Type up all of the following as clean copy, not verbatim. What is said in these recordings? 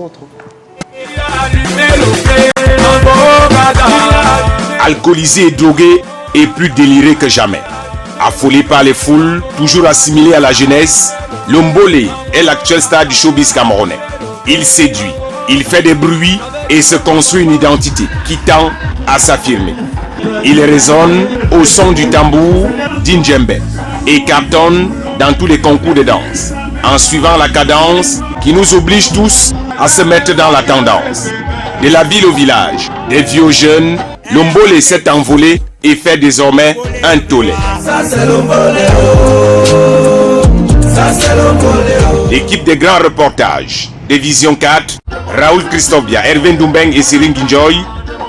autre. Alcoolisé et drogué et plus déliré que jamais. Affolé par les foules, toujours assimilé à la jeunesse, Lombole est l'actuel star du showbiz camerounais. Il séduit, il fait des bruits et se construit une identité qui tend à s'affirmer. Il résonne au son du tambour d'Indjembe et cartonne dans tous les concours de danse, en suivant la cadence qui nous oblige tous à se mettre dans la tendance. De la ville au village, des vieux aux jeunes, Lombole s'est envolé et fait désormais un tollé. L'équipe des grands reportages de Vision 4, Raoul Christophe Bia, Hervé Ndumbeng et Cyril Ginjoy,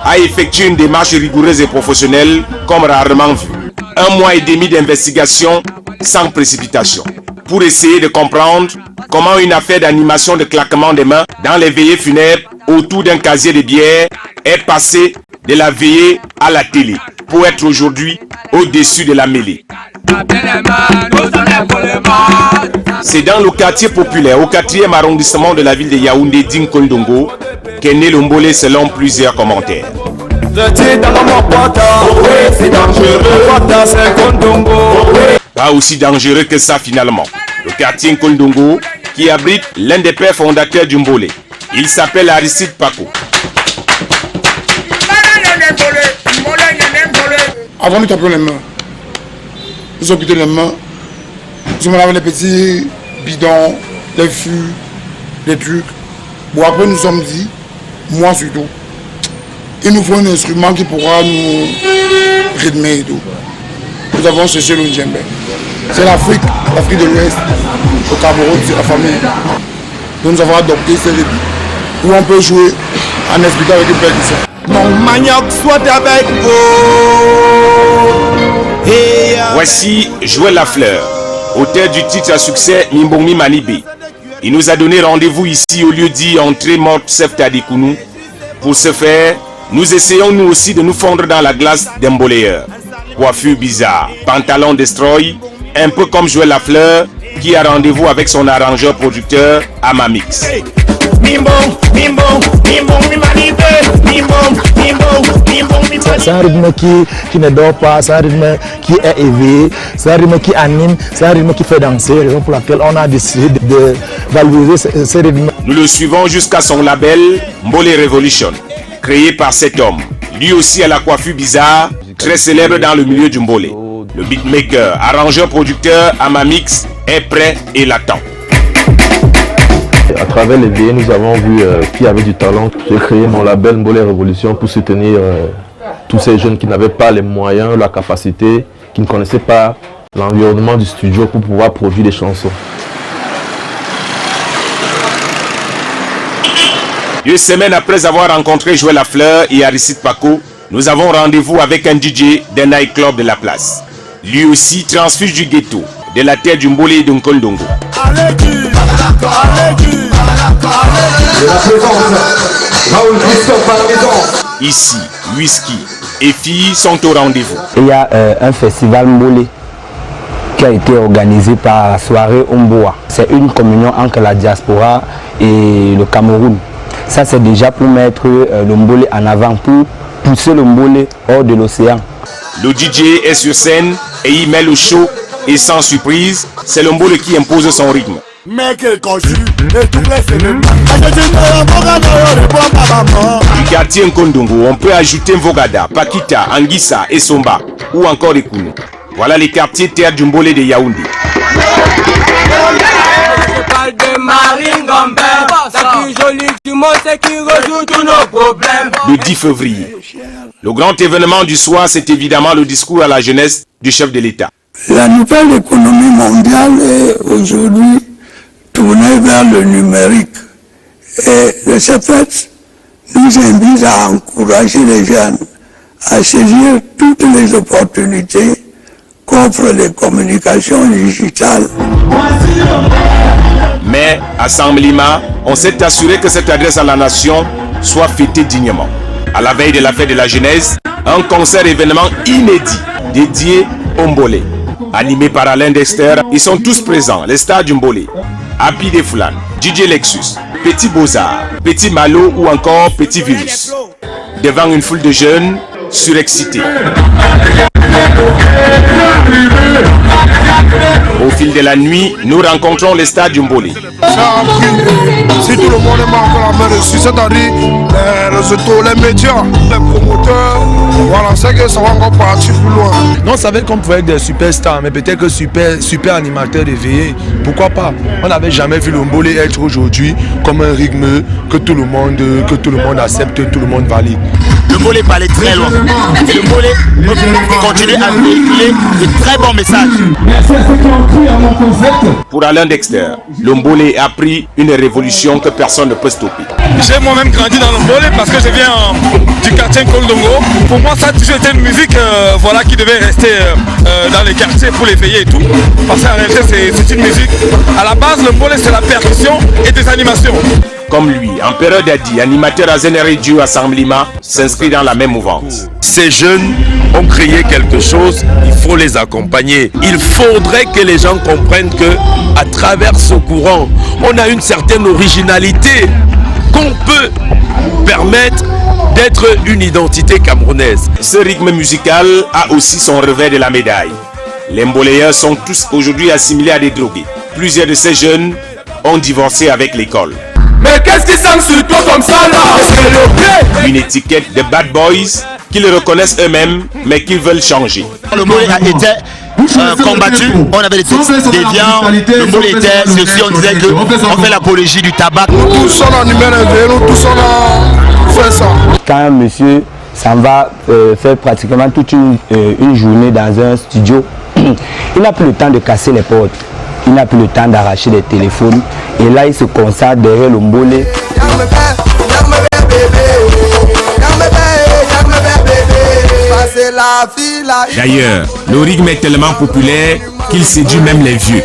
a effectué une démarche rigoureuse et professionnelle comme rarement vue. 1 mois et demi d'investigation sans précipitation pour essayer de comprendre comment une affaire d'animation de claquement des mains dans les veillées funèbres autour d'un casier de bière est passée de la veillée à la télé pour être aujourd'hui au-dessus de la mêlée. C'est dans le quartier populaire, au 4e arrondissement de la ville de Yaoundé, Dinkondongo, qu'est né Lombole selon plusieurs commentaires. Pas aussi dangereux que ça finalement. Le quartier Nkondongo qui abrite l'un des pères fondateurs du Mbole. Il s'appelle Aristide Paco. Avant de taper les mains, nous avons quitté les mains, nous avons lavé les petits bidons, les fûts, les trucs. Bon, après nous sommes dit, moi surtout, il nous faut un instrument qui pourra nous rythmer et tout. Nous avons cherché le djembé. C'est l'Afrique de l'Ouest, au Cameroun, c'est la famille. Donc nous avons adopté ce rythme où on peut jouer en expliquant avec une percussion. Mon manioc soit avec vous. Voici Joël Lafleur, auteur du titre à succès Mimbongi Manibe. Il nous a donné rendez-vous ici au lieu dit Entrée Morte Sefta Dikounou. Pour ce faire, nous essayons nous aussi de nous fondre dans la glace d'un mboléeur. Coiffure bizarre, pantalon destroy, un peu comme Joël Lafleur qui a rendez-vous avec son arrangeur-producteur Amamix. C'est un rythme qui ne dort pas, c'est un rythme qui est éveillé, c'est un rythme qui anime, c'est un rythme qui fait danser, raison pour laquelle on a décidé de valoriser ce rythme. Nous le suivons jusqu'à son label Mbole Revolution, créé par cet homme, lui aussi à la coiffure bizarre, très célèbre dans le milieu du Mbole. Le beatmaker, arrangeur-producteur Amamix est prêt et l'attend. À travers les veillées, nous avons vu qui avait du talent. J'ai créé mon label Mbole Révolution pour soutenir tous ces jeunes qui n'avaient pas les moyens, la capacité, qui ne connaissaient pas l'environnement du studio pour pouvoir produire des chansons. 2 semaines après avoir rencontré Joël Lafleur et Aristide Paco, nous avons rendez-vous avec un DJ d'un nightclub de la place. Lui aussi transfuge du ghetto, de la terre du Mbole et de Nkondongo. Ici, whisky et filles sont au rendez-vous. Il y a un festival Mbole qui a été organisé par la soirée Omboa. C'est une communion entre la diaspora et le Cameroun. Ça, c'est déjà pour mettre le Mbole en avant, pour pousser le Mbole hors de l'océan. Le DJ est sur scène et il met le show et sans surprise, c'est le Mbole qui impose son rythme. Du quartier Nkondongo, on peut ajouter Mvogada, Pakita, Anguissa et Somba ou encore Ekounou. Voilà les quartiers terre du Mbole de Yaoundé. Le 10 février, le grand événement du soir, c'est évidemment le discours à la jeunesse du chef de l'État. La nouvelle économie mondiale est aujourd'hui tournée vers le numérique. Et de ce fait, nous invite à encourager les jeunes à saisir toutes les opportunités qu'offrent les communications digitales. Mais à Samblima, on s'est assuré que cette adresse à la nation soit fêtée dignement. À la veille de la fête de la jeunesse, un concert événement inédit dédié au Mbole. Animé par Alain Dexter, ils sont tous présents, les stars du Mbole. Happy Defoulan, DJ Lexus, Petit Beaux-Arts, Petit Malo ou encore Petit Virus. Devant une foule de jeunes surexcités. Au fil de la nuit, nous rencontrons le stade du Mbole. Si tout le monde est marqué la main dessus, c'est-à-dire les réseaux, les médias, les promoteurs, voilà, c'est que ça va encore partir plus loin. Non, on savait qu'on pouvait être des superstars, mais peut-être que super animateur éveillé, pourquoi pas? On n'avait jamais vu le Mbole être aujourd'hui comme un rythme que tout le monde accepte, tout le monde valide. Le Mbole peut aller très loin. Le Mbole peut continuer à véhiculer de très bons messages. Pour Alain Dexter, le Mbole a pris une révolution que personne ne peut stopper. J'ai moi-même grandi dans le Mbole parce que je viens du quartier Kolongo. Pour moi, ça a toujours été une musique voilà, qui devait rester dans les quartiers pour l'éveiller et tout. Parce qu'en réalité, c'est une musique. À la base, le Mbole, c'est la percussion et des animations. Comme lui, Empereur Dadi, animateur à Zen Radio à Samblima, s'inscrit dans la même mouvance. Ces jeunes ont créé quelque chose, il faut les accompagner. Il faudrait que les gens comprennent que à travers ce courant, on a une certaine originalité qu'on peut permettre d'être une identité camerounaise. Ce rythme musical a aussi son revers de la médaille. Les Mboléens sont tous aujourd'hui assimilés à des drogués. Plusieurs de ces jeunes ont divorcé avec l'école. Mais qu'est-ce qui semble sur toi comme ça là? Une étiquette de bad boys qu'ils reconnaissent eux-mêmes mais qu'ils veulent changer. Le Mbole a été combattu, on avait des textes déviants, le Mbole était ceci, on disait qu'on fait l'apologie du tabac. Nous tous sommes en numéro 2, nous tous sommes en fait ça. Quand un monsieur s'en va faire pratiquement toute une journée dans un studio, il n'a plus le temps de casser les portes, il n'a plus le temps d'arracher les téléphones, et là il se consacre derrière le Mbole. D'ailleurs, le rythme est tellement populaire qu'il séduit même les vieux.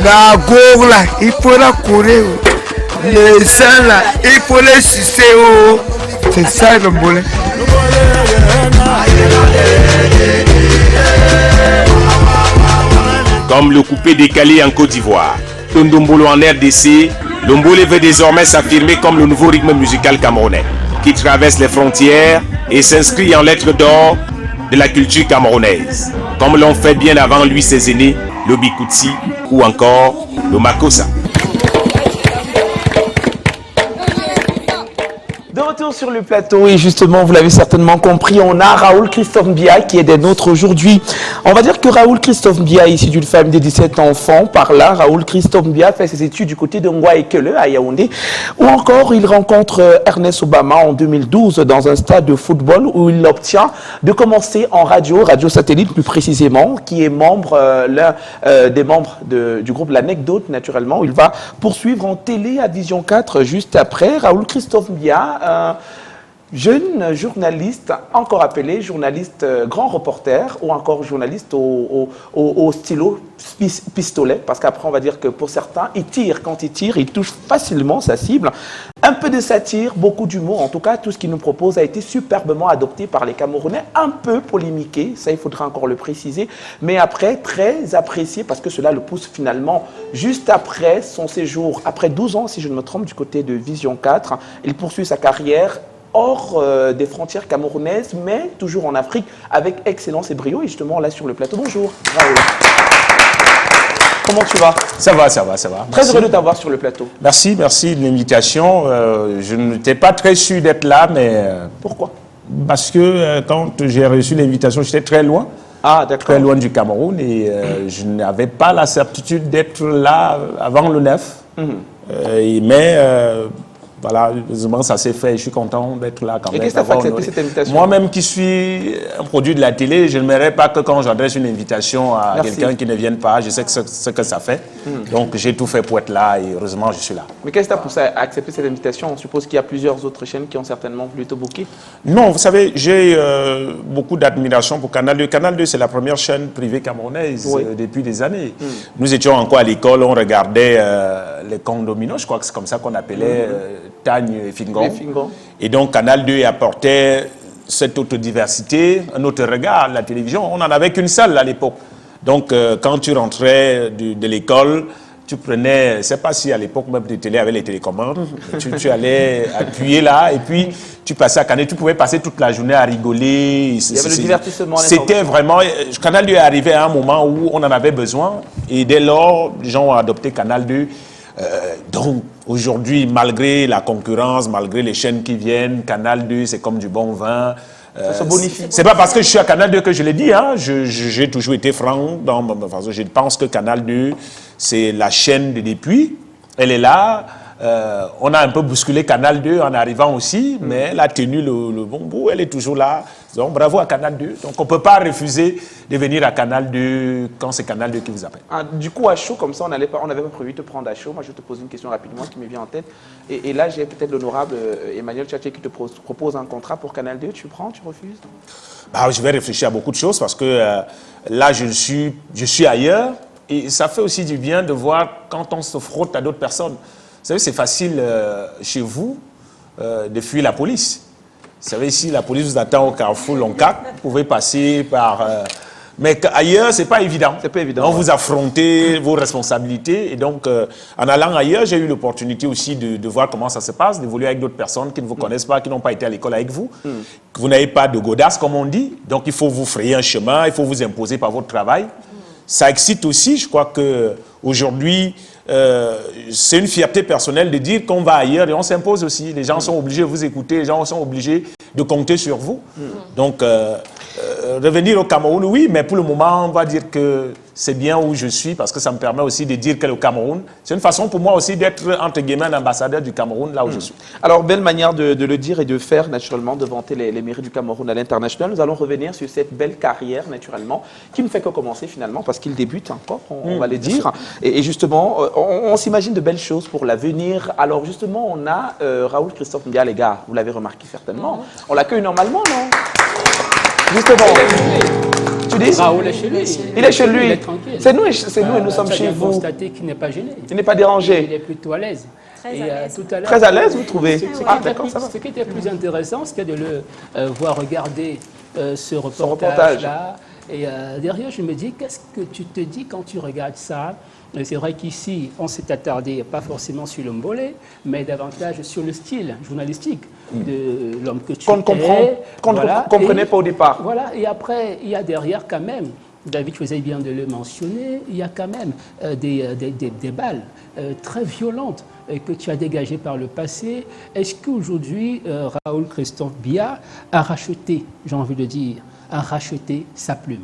La gorge là, il faut la courir. Les seins là, il faut les sucer. C'est ça le Mbole. Comme le coupé décalé en Côte d'Ivoire, Tondombolo en RDC, le Mbole veut désormais s'affirmer comme le nouveau rythme musical camerounais, qui traverse les frontières et s'inscrit en lettres d'or de la culture camerounaise, comme l'ont fait bien avant lui ses aînés, le Bikutsi ou encore le Makossa. De retour sur le plateau et justement, vous l'avez certainement compris, on a Raoul Christophe Mbia qui est des nôtres aujourd'hui. On va dire que Raoul Christophe Mbia est issu d'une famille de 17 enfants. Par là, Raoul Christophe Mbia fait ses études du côté de Ngwa-Ekele à Yaoundé. Ou encore, il rencontre Ernest Obama en 2012 dans un stade de football où il obtient de commencer en radio satellite plus précisément, qui est membre, l'un des membres du groupe L'Anecdote naturellement. Il va poursuivre en télé à Vision 4 juste après. Raoul Christophe Mbia, jeune journaliste, encore appelé journaliste grand reporter ou encore journaliste au stylo pistolet, parce qu'après on va dire que pour certains, il tire. Quand il tire, il touche facilement sa cible. Un peu de satire, beaucoup d'humour. En tout cas, tout ce qu'il nous propose a été superbement adopté par les Camerounais, un peu polémiqué, ça il faudra encore le préciser, mais après très apprécié parce que cela le pousse finalement juste après son séjour, après 12 ans si je ne me trompe, du côté de Vision 4, il poursuit sa carrière hors des frontières camerounaises, mais toujours en Afrique, avec excellence et brio. Et justement, là sur le plateau, bonjour Raoul. Comment tu vas? Ça va, ça va, ça va. Très heureux de t'avoir sur le plateau. Merci, merci de l'invitation. Je n'étais pas très sûr d'être là, mais... Pourquoi? Parce que quand j'ai reçu l'invitation, j'étais très loin. Ah, d'accord. Très loin du Cameroun et je n'avais pas la certitude d'être là avant le 9. Mais voilà, heureusement, ça s'est fait. Je suis content d'être là quand même. Et qu'est-ce que tu as fait accepter cette invitation? Moi-même qui suis un produit de la télé, je n'aimerais pas que quand j'adresse une invitation à quelqu'un qui ne vienne pas, je sais que ce que ça fait. Donc j'ai tout fait pour être là et heureusement je suis là. Mais qu'est-ce qui t'a poussé à accepter cette invitation? On suppose qu'il y a plusieurs autres chaînes qui ont certainement voulu te booker. Non, vous savez, j'ai beaucoup d'admiration pour Canal 2. Canal 2, c'est la première chaîne privée camerounaise depuis des années. Nous étions encore à l'école, on regardait les condominos, je crois que c'est comme ça qu'on appelait Tagne et Fingon. Et donc Canal 2 apportait cette autre diversité, un autre regard à la télévision. On n'en avait qu'une seule à l'époque. Donc quand tu rentrais de l'école, tu prenais, je ne sais pas si à l'époque même des télé avec les télécommandes, tu allais appuyer là et puis tu passais à Canal. Tu pouvais passer toute la journée à rigoler. Il y avait le divertissement. C'était vraiment... Canal 2 est arrivé à un moment où on en avait besoin et dès lors, les gens ont adopté Canal 2. Donc aujourd'hui, malgré la concurrence, malgré les chaînes qui viennent, Canal 2 c'est comme du bon vin. Ça se bonifie. C'est pas parce que je suis à Canal 2 que je l'ai dit, hein. J'ai toujours été franc dans ma façon. Je pense que Canal 2 c'est la chaîne de depuis. Elle est là. On a un peu bousculé Canal 2 en arrivant aussi, mais elle a tenu le bon bout, elle est toujours là. Donc bravo à Canal 2. Donc on ne peut pas refuser de venir à Canal 2 quand c'est Canal 2 qui vous appelle. Ah, du coup, à chaud, comme ça, on n'avait pas prévu de te prendre à chaud. Moi, je te pose une question rapidement qui me vient en tête. Et là, j'ai peut-être l'honorable Emmanuel Tchatché qui te propose un contrat pour Canal 2. Tu prends, tu refuses? Bah, je vais réfléchir à beaucoup de choses parce que là, je suis ailleurs. Et ça fait aussi du bien de voir quand on se frotte à d'autres personnes. Vous savez, c'est facile chez vous de fuir la police. Vous savez, si la police vous attend au carrefour Loncat, vous pouvez passer par... mais ailleurs, ce n'est pas évident. C'est pas évident. Donc, vous affrontez vos responsabilités. Et donc, en allant ailleurs, j'ai eu l'opportunité aussi de voir comment ça se passe, d'évoluer avec d'autres personnes qui ne vous connaissent pas, qui n'ont pas été à l'école avec vous. Que vous n'avez pas de godasse, comme on dit. Donc, il faut vous frayer un chemin, il faut vous imposer par votre travail. Ça excite aussi. Je crois qu'aujourd'hui, c'est une fierté personnelle de dire qu'on va ailleurs et on s'impose aussi. Les gens sont obligés de vous écouter, les gens sont obligés de compter sur vous. Donc, revenir au Cameroun, oui, mais pour le moment, on va dire que c'est bien où je suis parce que ça me permet aussi de dire que le Cameroun, c'est une façon pour moi aussi d'être, entre guillemets, un ambassadeur du Cameroun là où je suis. Alors, belle manière de le dire et de faire, naturellement, de vanter les mairies du Cameroun à l'international. Nous allons revenir sur cette belle carrière, naturellement, qui ne fait que commencer finalement parce qu'il débute encore, on va le dire. Et justement, on s'imagine de belles choses pour l'avenir. Alors, justement, on a Raoul Christophe Mbia, les gars, vous l'avez remarqué certainement. On l'accueille normalement, non? Justement. Tu dis? Raoul est chez lui. Il est chez lui. Il est tranquille. C'est nous et nous sommes chez vous. Constater qu'il n'est pas gêné. Il n'est pas dérangé. Il est plutôt à l'aise. Très à l'aise, vous trouvez? Ce qui était plus intéressant, c'était de le voir regarder ce reportage-là. Et derrière, je me dis, qu'est-ce que tu te dis quand tu regardes ça? C'est vrai qu'ici, on s'est attardé, pas forcément sur le mbolé, mais davantage sur le style journalistique de l'homme que tu es. Qu'on ne comprenait pas au départ. Voilà, et après, il y a derrière quand même, David faisait bien de le mentionner, il y a quand même des balles très violentes que tu as dégagées par le passé. Est-ce qu'aujourd'hui, Raoul Christophe Mbia a racheté, j'ai envie de dire, a racheté sa plume?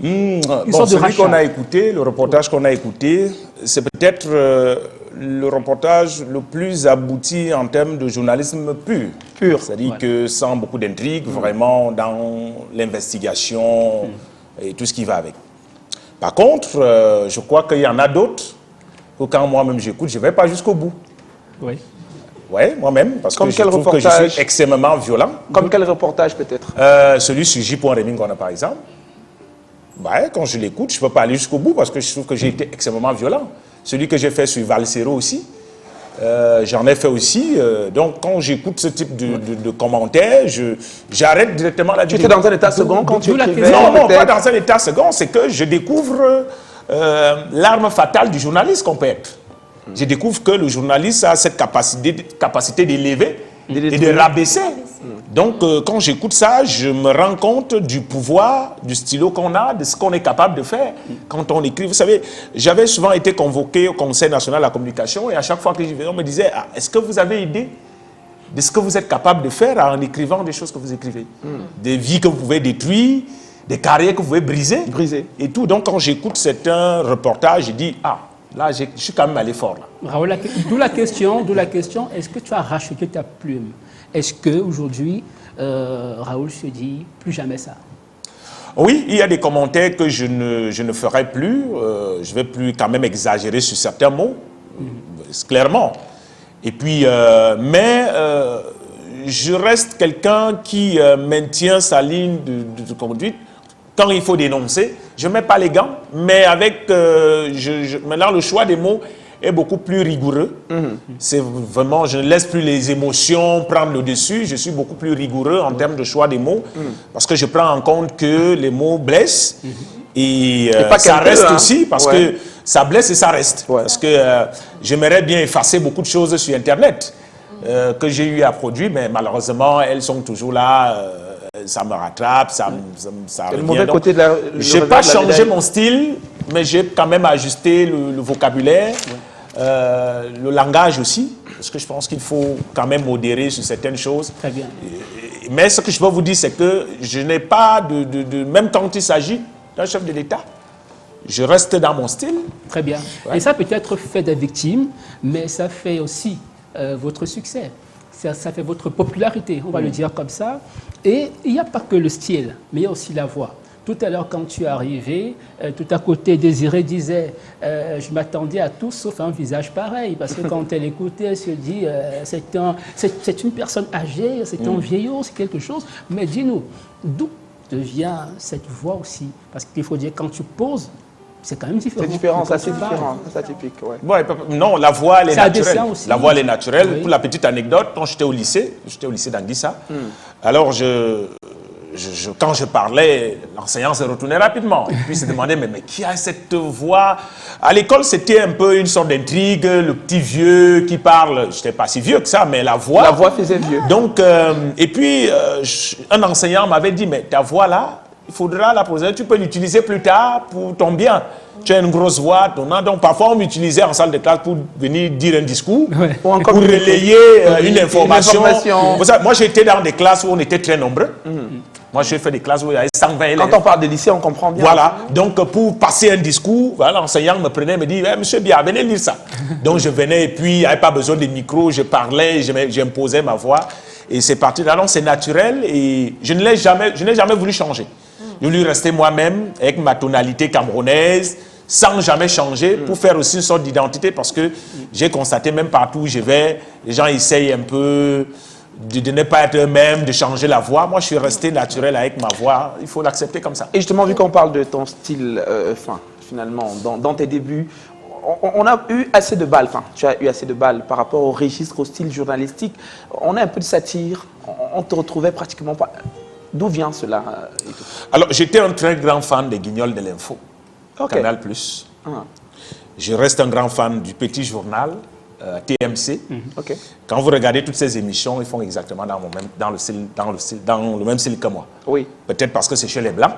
Bon, celui qu'on a écouté, le reportage qu'on a écouté, c'est peut-être le reportage le plus abouti en termes de journalisme pur. C'est-à-dire que sans beaucoup d'intrigue, vraiment dans l'investigation et tout ce qui va avec. Par contre, je crois qu'il y en a d'autres que quand moi-même j'écoute, je ne vais pas jusqu'au bout. Oui. Oui, moi-même, parce que je trouve que je suis extrêmement violent. Comme quel reportage peut-être? Celui sur J. Remingona, par exemple. Ouais, quand je l'écoute, je ne peux pas aller jusqu'au bout parce que je trouve que j'ai été extrêmement violent. Celui que j'ai fait sur Valsero aussi, j'en ai fait aussi. Donc, quand j'écoute ce type de commentaires, j'arrête directement la vidéo. Tu étais dans un état second quand tu écrivais? Non, pas dans un état second, c'est que je découvre l'arme fatale du journaliste qu'on peut être. Je découvre que le journaliste a cette capacité d'élever et de rabaisser. Donc, quand j'écoute ça, je me rends compte du pouvoir, du stylo qu'on a, de ce qu'on est capable de faire quand on écrit. Vous savez, j'avais souvent été convoqué au Conseil national de la communication et à chaque fois que j'y venais, on me disait « Est-ce que vous avez idée de ce que vous êtes capable de faire en écrivant des choses que vous écrivez des vies que vous pouvez détruire, des carrières que vous pouvez briser. Et tout. Donc, quand j'écoute certains reportages, je dis « Ah, là, je suis quand même allé fort. » Raoul, d'où la question, est-ce que tu as racheté ta plume? Est-ce qu'aujourd'hui, Raoul se dit plus jamais ça? Oui, il y a des commentaires que je ne ferai plus. Je ne vais plus quand même exagérer sur certains mots, clairement. Et puis, je reste quelqu'un qui maintient sa ligne de conduite. Quand il faut dénoncer, je ne mets pas les gants, mais avec maintenant le choix des mots est beaucoup plus rigoureux. C'est vraiment, je ne laisse plus les émotions prendre le dessus. Je suis beaucoup plus rigoureux en termes de choix des mots parce que je prends en compte que les mots blessent Et ça reste aussi parce que ça blesse et ça reste. Parce que j'aimerais bien effacer beaucoup de choses sur Internet que j'ai eu à produire, mais malheureusement, elles sont toujours là. Ça me rattrape, ça le mauvais côté de la... Je n'ai pas changé mon style, mais j'ai quand même ajusté le vocabulaire, le langage aussi, parce que je pense qu'il faut quand même modérer sur certaines choses. Très bien. Mais ce que je peux vous dire, c'est que je n'ai pas même quand il s'agit d'un chef de l'État, je reste dans mon style. Très bien. Et ça peut être fait des victimes, mais ça fait aussi votre succès. Ça fait votre popularité, on va le dire comme ça. Et il n'y a pas que le style, mais il y a aussi la voix. Tout à l'heure, quand tu es arrivé, tout à côté, Désiré disait je m'attendais à tout sauf un visage pareil. Parce que quand elle écoutait, elle se dit c'est une personne âgée, c'est un vieillot, c'est quelque chose. Mais dis-nous, d'où vient cette voix aussi? Parce qu'il faut dire, quand tu poses, c'est quand même différent. C'est différent, ça c'est différent, c'est atypique. Non, la voix, elle est naturelle. Aussi. La voix, elle est naturelle. Oui. Pour la petite anecdote, quand j'étais au lycée d'Anguissa, alors quand je parlais, l'enseignant se retournait rapidement. Et puis il se demandait, mais qui a cette voix? À l'école, c'était un peu une sorte d'intrigue, le petit vieux qui parle. Je n'étais pas si vieux que ça, mais la voix... La voix faisait vieux. Donc, et puis, un enseignant m'avait dit, mais ta voix là, il faudra la poser, tu peux l'utiliser plus tard pour ton bien. Tu as une grosse voix, donc parfois on m'utilisait en salle de classe pour venir dire un discours, pour relayer une information. Moi j'étais dans des classes où on était très nombreux. Moi j'ai fait des classes où il y avait 120 élèves. Quand on parle de lycée, on comprend bien. Voilà, donc pour passer un discours, l'enseignant me prenait et me dit monsieur Bia, venez lire ça. Donc je venais et puis il n'y avait pas besoin de micro, je parlais, j'imposais ma voix. Et c'est parti de là, donc c'est naturel et je n'ai jamais voulu changer. Je voulais rester moi-même avec ma tonalité camerounaise, sans jamais changer, pour faire aussi une sorte d'identité, parce que j'ai constaté même partout où je vais, les gens essayent un peu de ne pas être eux-mêmes, de changer la voix. Moi, je suis resté naturel avec ma voix, il faut l'accepter comme ça. Et justement, vu qu'on parle de ton style finalement, dans tes débuts, on a eu assez de balles, tu as eu assez de balles par rapport au registre, au style journalistique. On a un peu de satire, on te retrouvait pratiquement pas... D'où vient cela? Alors, j'étais un très grand fan des Guignols de l'info, Canal+. Je reste un grand fan du Petit Journal, TMC. Quand vous regardez toutes ces émissions, ils font exactement dans le même style que moi. Oui. Peut-être parce que c'est chez les Blancs.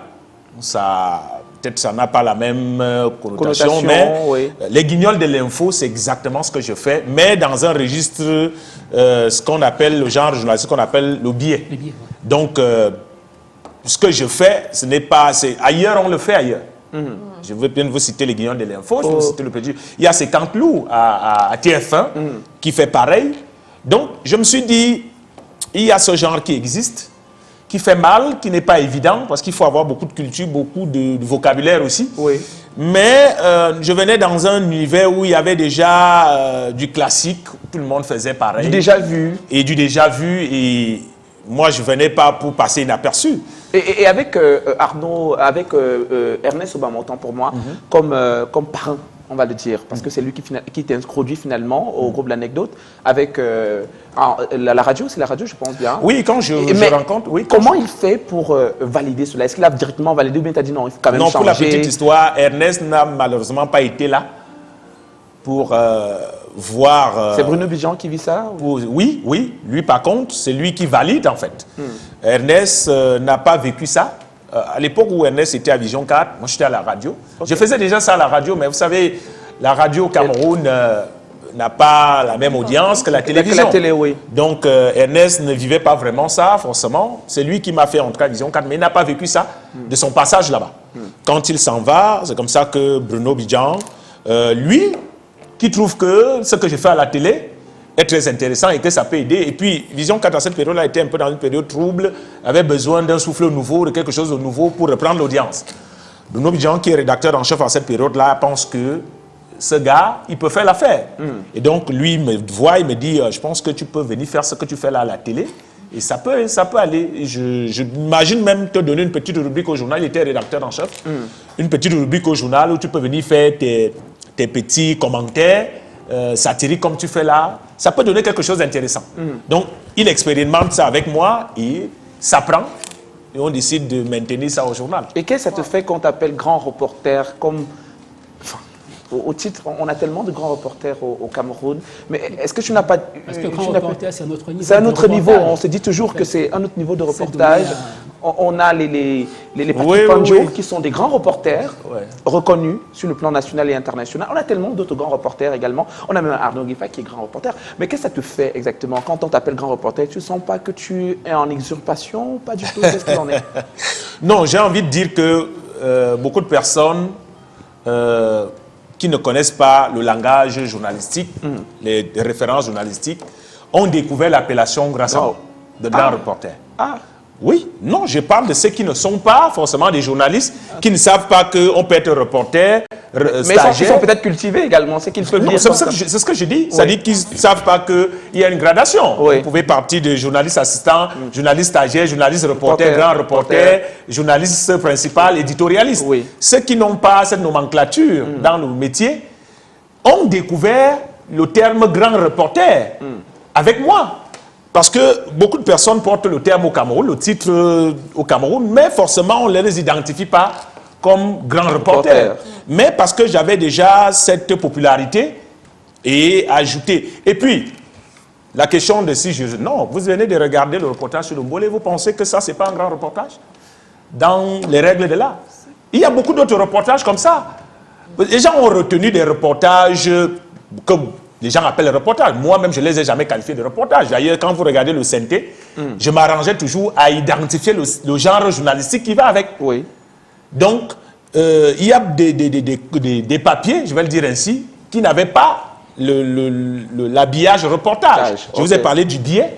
Peut-être que ça n'a pas la même connotation, mais les Guignols de l'info, c'est exactement ce que je fais, mais dans un registre, ce qu'on appelle, le genre journalistique qu'on appelle le biais. Donc, ce que je fais, ce n'est pas... Ailleurs, on le fait ailleurs. Je veux bien vous citer les Guignols de l'info, je veux vous citer le petit... Il y a 50 loups à TF1 qui fait pareil. Donc, je me suis dit, il y a ce genre qui existe, qui fait mal, qui n'est pas évident, parce qu'il faut avoir beaucoup de culture, beaucoup de vocabulaire aussi. Mais je venais dans un univers où il y avait déjà du classique, où tout le monde faisait pareil. Du déjà vu. Et du déjà vu, et moi je venais pas pour passer inaperçu. Et avec Arnaud, avec Ernest Obama, autant pour moi, comme parrain, on va le dire, parce que c'est lui qui t'introduit finalement au groupe L'Anecdote avec la radio, c'est la radio, je pense bien. Oui, quand je rencontre... Oui, comment il fait pour valider cela? Est-ce qu'il a directement validé ou bien tu as dit non, il faut quand même changer? Non, pour la petite histoire, Ernest n'a malheureusement pas été là pour voir... C'est Bruno Bijan qui vit ça? Oui, lui par contre, c'est lui qui valide en fait. Ernest n'a pas vécu ça. À l'époque où Ernest était à Vision 4, moi j'étais à la radio. Je faisais déjà ça à la radio, mais vous savez, la radio au Cameroun n'a pas la même audience que la télévision. Donc Ernest ne vivait pas vraiment ça, forcément. C'est lui qui m'a fait entrer à Vision 4, mais il n'a pas vécu ça de son passage là-bas. Quand il s'en va, c'est comme ça que Bruno Bidjan, lui, qui trouve que ce que je fais à la télé est très intéressant et que ça peut aider. Et puis, Vision 4 à cette période-là était un peu dans une période trouble, avait besoin d'un souffle nouveau, de quelque chose de nouveau pour reprendre l'audience. Bruno Bidjan, qui est rédacteur en chef à cette période-là, pense que ce gars, il peut faire l'affaire. Et donc, lui, il me voit, il me dit, je pense que tu peux venir faire ce que tu fais là à la télé. Et ça peut aller. Je m'imagine même te donner une petite rubrique au journal. Il était rédacteur en chef. Une petite rubrique au journal où tu peux venir faire tes petits commentaires satiriques comme tu fais là. Ça peut donner quelque chose d'intéressant. Donc, il expérimente ça avec moi et ça prend. et on décide de maintenir ça au journal. Et qu'est-ce que ça te fait quand on t'appelle grand reporter comme... Enfin, au titre, on a tellement de grands reporters au Cameroun, mais est-ce que tu n'as pas... Parce que grand reporter, c'est un autre niveau. C'est un autre niveau, on se dit toujours que c'est un autre niveau de reportage. On a les Patrick Panjo qui sont des grands reporters reconnus sur le plan national et international. On a tellement d'autres grands reporters également. On a même Arnaud Guifa qui est grand reporter. Mais qu'est-ce que ça te fait exactement quand on t'appelle grand reporter? Tu ne sens pas que tu es en usurpation? Pas du tout, qu'est-ce qu'il en est? Non, j'ai envie de dire que beaucoup de personnes qui ne connaissent pas le langage journalistique, les références journalistiques, ont découvert l'appellation grâce à moi, de grand reporter. Oui, non, je parle de ceux qui ne sont pas forcément des journalistes, qui ne savent pas qu'on peut être reporter, mais ils sont peut-être cultivés également, c'est qu'ils peuvent dire. C'est ce que je dis, c'est-à-dire qu'ils ne savent pas qu'il y a une gradation. Vous pouvez partir de journaliste assistant, journaliste stagiaire, journaliste reporter, grand reporter, journaliste principal, éditorialiste. Ceux qui n'ont pas cette nomenclature dans le métier ont découvert le terme grand reporter avec moi. Parce que beaucoup de personnes portent le terme au Cameroun, le titre au Cameroun, mais forcément, on ne les identifie pas comme grand reporter. Mais parce que j'avais déjà cette popularité et ajouté. Et puis, la question de si je... Non, vous venez de regarder le reportage sur le Mbolé, vous pensez que ça, ce n'est pas un grand reportage? Dans les règles de l'art. Il y a beaucoup d'autres reportages comme ça. Les gens ont retenu des reportages comme... Les gens appellent reportage. Moi-même, je ne les ai jamais qualifiés de reportage. D'ailleurs, quand vous regardez le synthé, je m'arrangeais toujours à identifier le genre journalistique qui va avec. Donc, il y a des papiers, je vais le dire ainsi, qui n'avaient pas l'habillage reportage. Je vous ai parlé du billet,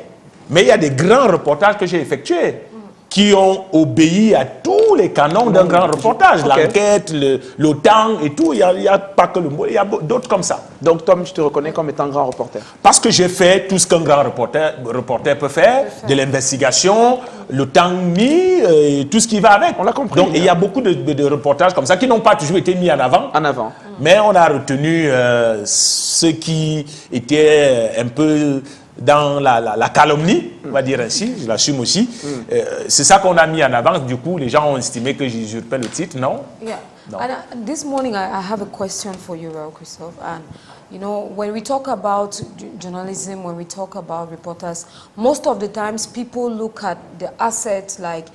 mais il y a des grands reportages que j'ai effectués qui ont obéi à tous les canons d'un grand reportage. L'enquête, le temps et tout, il n'y a pas que le mot, il y a d'autres comme ça. Donc Tom, je te reconnais comme étant grand reporter. Parce que j'ai fait tout ce qu'un grand reporter peut faire, de l'investigation, le temps mis, et tout ce qui va avec. On l'a compris. Donc il y a beaucoup de reportages comme ça qui n'ont pas toujours été mis en avant. Mais on a retenu ceux qui étaient un peu dans la calomnie, on va dire ainsi, je l'assume aussi. C'est ça qu'on a mis en avant. Du coup, les gens ont estimé que j'usurpais le titre, non? Yeah. No. And this morning, I have a question for you, Christophe. And you know, when we talk about journalism, when we talk about reporters, most of the times people look at the assets like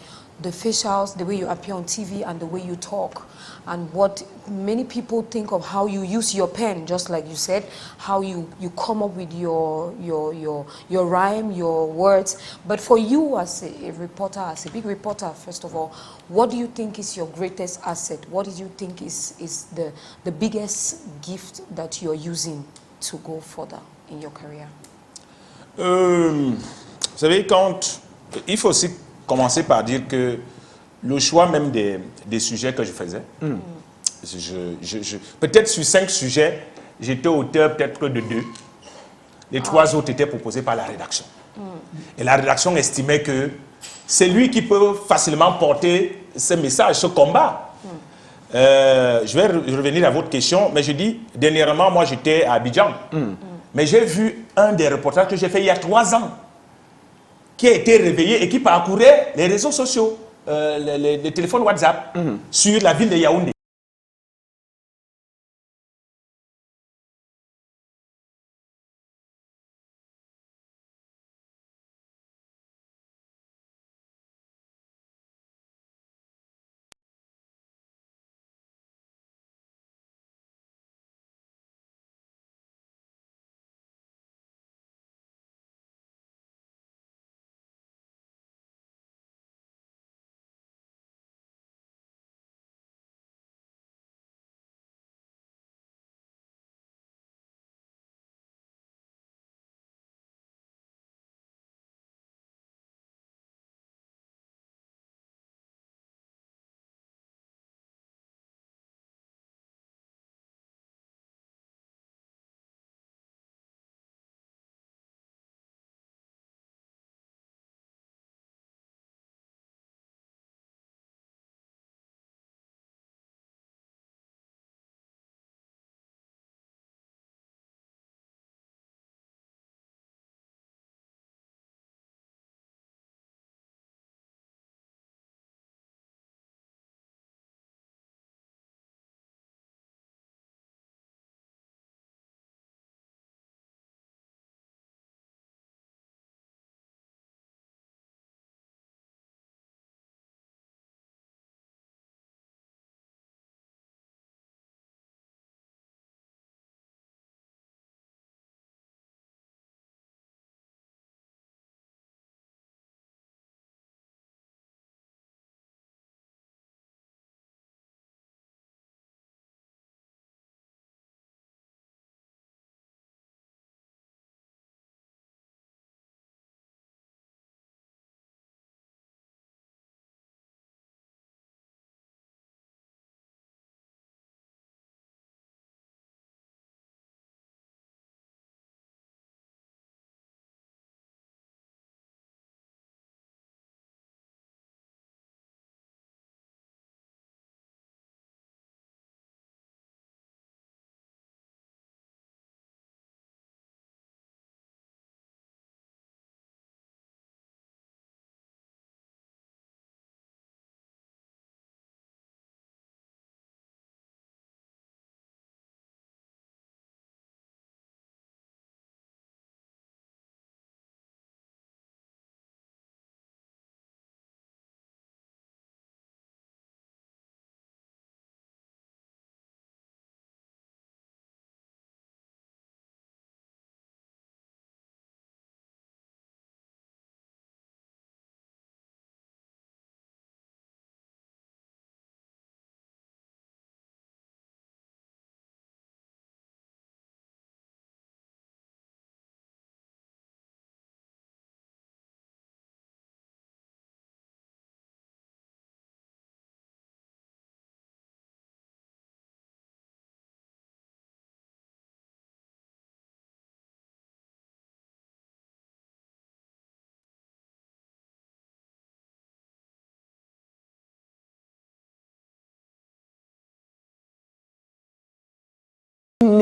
the facials, the way you appear on TV, and the way you talk. And what many people think of how you use your pen, just like you said, how you come up with your rhyme, your words. But for you as a reporter, as a big reporter, first of all, what do you think is your greatest asset? What do you think is the biggest gift that you're using to go further in your career? Vous savez, il faut aussi commencer par dire que le choix même des sujets que je faisais, peut-être sur 5 sujets, j'étais auteur peut-être que de 2. Les 3 autres étaient proposés par la rédaction. Et la rédaction estimait que c'est lui qui peut facilement porter ce message, ce combat. Je vais revenir à votre question, mais je dis, dernièrement, moi j'étais à Abidjan. Mais j'ai vu un des reportages que j'ai fait il y a 3 ans, qui a été réveillé et qui parcourait les réseaux sociaux. Les téléphones WhatsApp sur la ville de Yaoundé.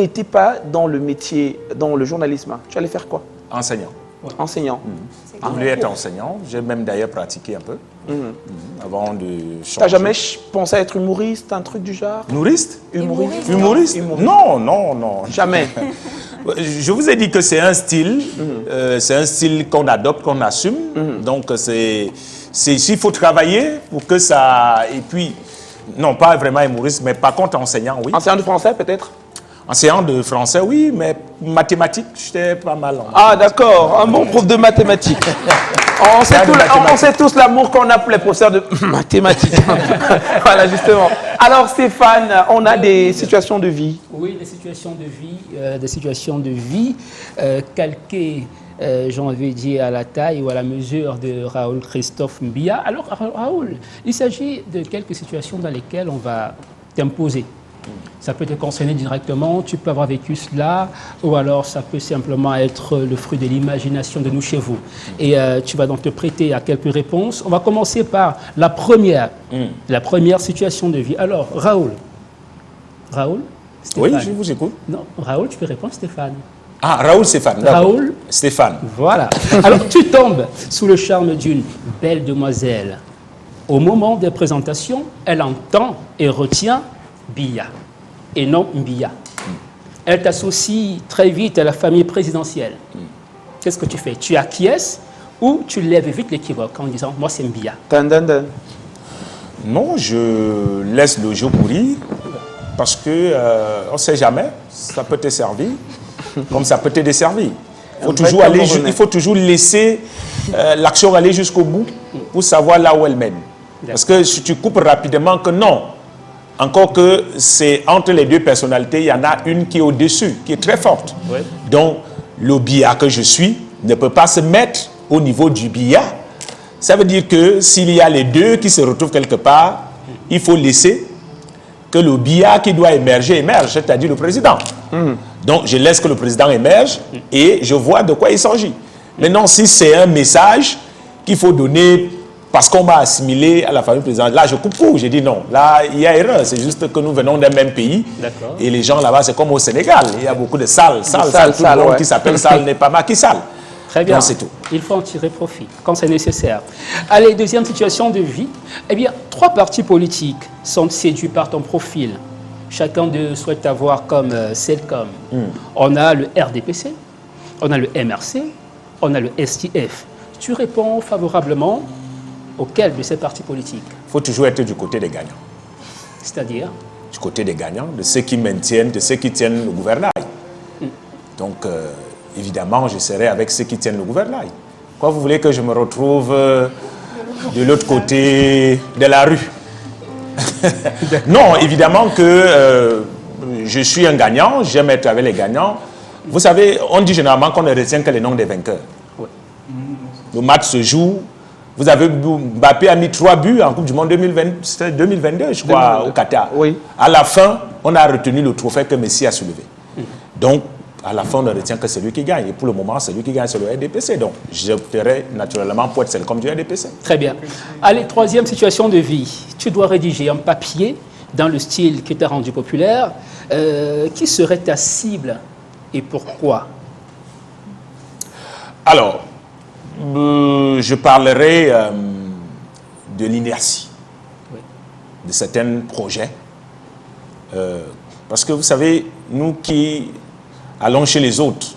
n'étais pas dans le métier, dans le journalisme, tu allais faire quoi? Enseignant. Ouais. Enseignant. Je voulais être enseignant. J'ai même d'ailleurs pratiqué un peu avant de changer. T'as jamais pensé à être humoriste, un truc du genre? Humoriste? Humoriste. Non, non, non. Jamais. Je vous ai dit que c'est un style, qu'on adopte, qu'on assume. Donc s'il faut travailler pour que ça... Et puis, non, pas vraiment humoriste, mais par contre enseignant, oui. Enseignant de français peut-être? Enseignant de français, oui, mais mathématiques, j'étais pas mal. Ah d'accord, un bon prof de mathématiques. On sait tous l'amour qu'on a pour les professeurs de mathématiques. Voilà, justement. Alors Stéphane, on a des situations de vie. Oui, des situations de vie, calquées, j'ai envie de dire, à la taille ou à la mesure de Raoul Christophe Mbiya. Alors Raoul, il s'agit de quelques situations dans lesquelles on va t'imposer. Ça peut te concerner directement, tu peux avoir vécu cela, ou alors ça peut simplement être le fruit de l'imagination de nous chez vous. Et tu vas donc te prêter à quelques réponses. On va commencer par la première situation de vie. Alors, Raoul, Stéphane. Oui, je vous écoute. Non, Raoul, tu peux répondre Stéphane. Ah, Raoul Stéphane. Raoul Stéphane. Voilà. Alors, tu tombes sous le charme d'une belle demoiselle. Au moment des présentations, elle entend et retient Biya et non Mbiya. Elle t'associe très vite à la famille présidentielle. Qu'est-ce que tu fais? Tu acquiesces ou tu lèves vite l'équivoque en disant moi c'est Mbiya? Non, je laisse le jeu courir parce que on ne sait jamais, ça peut te servir comme ça peut te desservir. Il faut toujours laisser l'action aller jusqu'au bout pour savoir là où elle mène. Parce que si tu coupes rapidement que non, encore que c'est entre les deux personnalités, il y en a une qui est au-dessus, qui est très forte. Oui. Donc, le Biya que je suis ne peut pas se mettre au niveau du Biya. Ça veut dire que s'il y a les deux qui se retrouvent quelque part, il faut laisser que le Biya qui doit émerge, c'est-à-dire le président. Donc, je laisse que le président émerge et je vois de quoi il s'agit. Maintenant, si c'est un message qu'il faut donner parce qu'on m'a assimilé à la famille présidentielle. Là, je coupe tout. J'ai dit non. Là, il y a erreur. C'est juste que nous venons d'un même pays. Et les gens là-bas, c'est comme au Sénégal. Il y a beaucoup de salles. Tout le monde qui s'appelle Sall n'est pas Macky Sall. Très bien. C'est tout. Il faut en tirer profit quand c'est nécessaire. Allez, deuxième situation de vie. Eh bien, 3 partis politiques sont séduits par ton profil. Chacun d'eux souhaite avoir comme CELCOM. On a le RDPC, on a le MRC, on a le STF. Tu réponds favorablement auquel de ces partis politiques? Il faut toujours être du côté des gagnants. C'est-à-dire? Du côté des gagnants, de ceux qui maintiennent, de ceux qui tiennent le gouvernail. Donc, évidemment, je serai avec ceux qui tiennent le gouvernail. Quoi, vous voulez que je me retrouve de l'autre côté de la rue? Non, évidemment que je suis un gagnant, j'aime être avec les gagnants. Vous savez, on dit généralement qu'on ne retient que les noms des vainqueurs. Ouais. Le match se joue. Vous avez Mbappé a mis 3 buts en Coupe du Monde 2022, je crois, au Qatar. Oui. À la fin, on a retenu le trophée que Messi a soulevé. Donc, à la fin, on ne retient que celui qui gagne. Et pour le moment, celui qui gagne, c'est le RDPC. Donc, j'opterai naturellement pour être CELCOM du RDPC. Très bien. Allez, troisième situation de vie. Tu dois rédiger un papier dans le style qui t'a rendu populaire. Qui serait ta cible et pourquoi? Alors, je parlerai de l'inertie de certains projets. Parce que vous savez, nous qui allons chez les autres,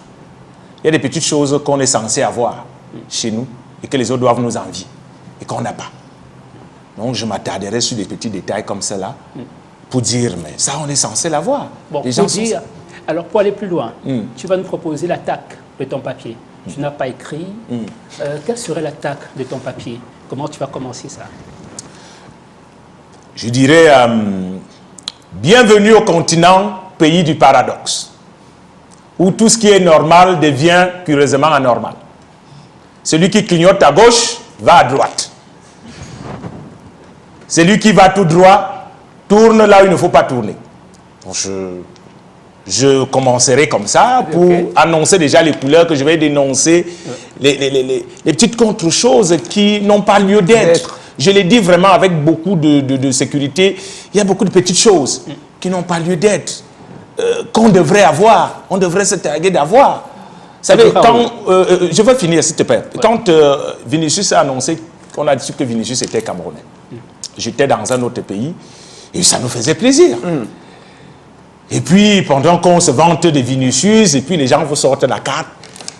il y a des petites choses qu'on est censé avoir chez nous et que les autres doivent nous envier et qu'on n'a pas. Donc je m'attarderai sur des petits détails comme cela pour dire, mais ça on est censé l'avoir. Bon, alors pour aller plus loin, tu vas nous proposer l'attaque de ton papier. Tu n'as pas écrit. Quelle serait l'attaque de ton papier? Comment tu vas commencer ça? Je dirais, bienvenue au continent, pays du paradoxe, où tout ce qui est normal devient curieusement anormal. Celui qui clignote à gauche va à droite. Celui qui va tout droit tourne là où il ne faut pas tourner. Donc je commencerai comme ça pour annoncer déjà les couleurs que je vais dénoncer, les petites contre-choses qui n'ont pas lieu d'être. Je l'ai dit vraiment avec beaucoup de sécurité. Il y a beaucoup de petites choses qui n'ont pas lieu d'être. qu'on devrait avoir. On devrait se targuer d'avoir. Vous savez, quand, je veux finir, s'il te plaît. Ouais. Quand Vinicius a annoncé qu'on a dit que Vinicius était Camerounais, j'étais dans un autre pays et ça nous faisait plaisir. Et puis, pendant qu'on se vante de Vinicius, et puis les gens vous sortent la carte,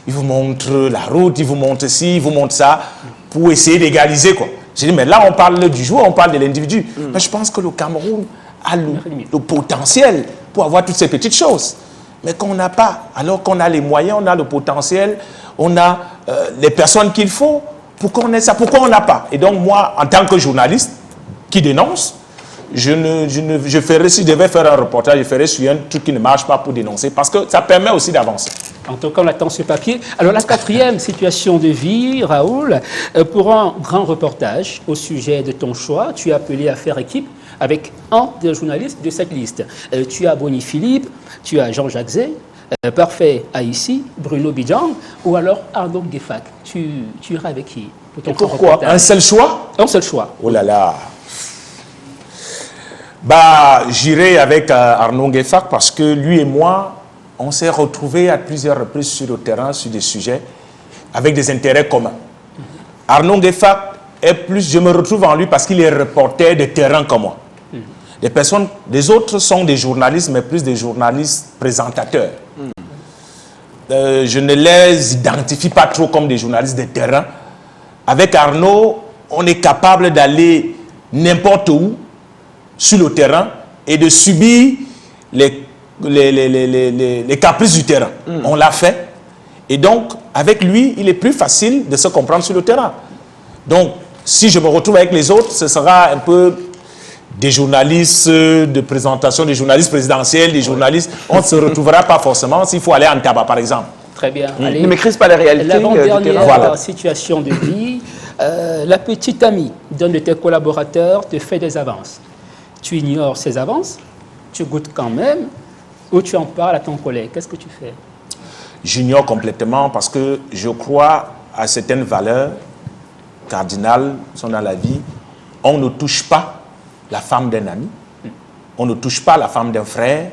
ils vous montrent la route, ils vous montrent ci, ils vous montrent ça, pour essayer d'égaliser, quoi. J'ai dit, mais là, on parle du joueur, on parle de l'individu. Mais je pense que le Cameroun a le potentiel pour avoir toutes ces petites choses. Mais qu'on n'a pas, alors qu'on a les moyens, on a le potentiel, on a les personnes qu'il faut pour qu'on ait ça. Pourquoi on n'a pas? Et donc moi, en tant que journaliste qui dénonce, je ferai, si je devais faire un reportage, je ferai sur un truc qui ne marche pas pour dénoncer, parce que ça permet aussi d'avancer. En tout cas, on attend ce papier. Alors la quatrième situation de vie, Raoul, pour un grand reportage au sujet de ton choix, tu es appelé à faire équipe avec un des journalistes de cette liste. Tu as Boni Philippe, tu as Jean-Jacques Zay, Parfait Haïssi, Bruno Bidjan ou alors Arnaud Guéfac. Tu iras avec qui pour ton pourquoi reportage? Un seul choix? Un seul choix. Oh là là. Bah, j'irai avec Arnaud Guéfac parce que lui et moi, on s'est retrouvés à plusieurs reprises sur le terrain sur des sujets avec des intérêts communs. Arnaud Guéfac est plus, je me retrouve en lui parce qu'il est reporter de terrain comme moi. Les autres sont des journalistes, mais plus des journalistes présentateurs. Je ne les identifie pas trop comme des journalistes de terrain. Avec Arnaud, on est capable d'aller n'importe où sur le terrain et de subir les caprices du terrain. On l'a fait. Et donc, avec lui, il est plus facile de se comprendre sur le terrain. Donc, si je me retrouve avec les autres, ce sera un peu des journalistes de présentation, des journalistes présidentiels, des journalistes... On ne se retrouvera pas forcément s'il faut aller en tabac, par exemple. Très bien. Allez, ne maîtrise pas la réalité. L'avant-dernière situation de vie, la petite amie d'un de tes collaborateurs te fait des avances. Tu ignores ces avances, tu goûtes quand même, ou tu en parles à ton collègue. Qu'est-ce que tu fais? J'ignore complètement parce que je crois à certaines valeurs cardinales sont dans la vie. On ne touche pas la femme d'un ami, on ne touche pas la femme d'un frère,